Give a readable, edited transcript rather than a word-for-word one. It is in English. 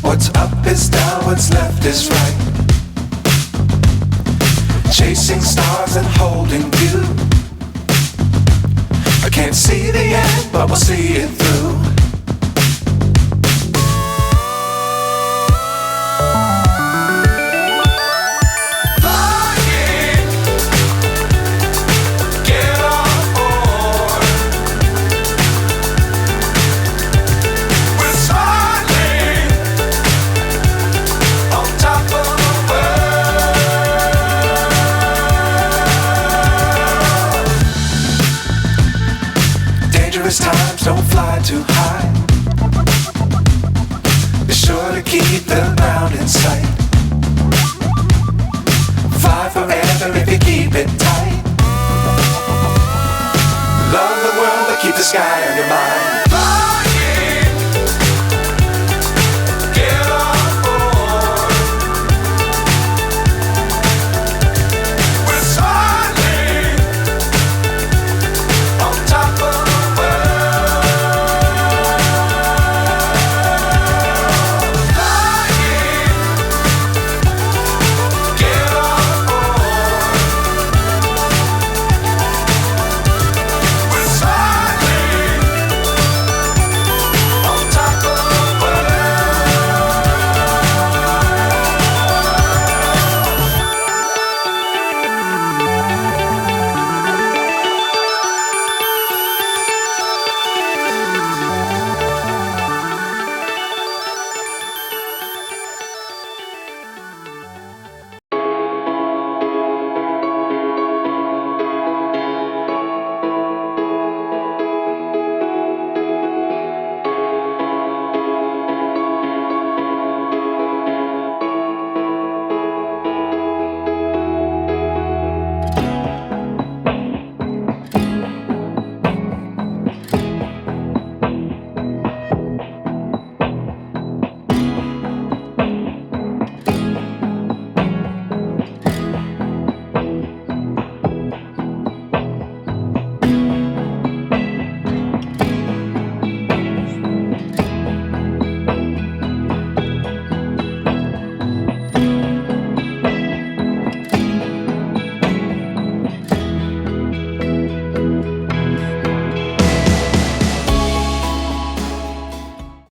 What's up is down, what's left is right. Chasing stars and holding you. I can't see the end, but we'll see it through. Dangerous times, don't fly too high. Be sure to keep the ground in sight. Fly forever if you keep it tight. Love the world, but keep the sky on your mind.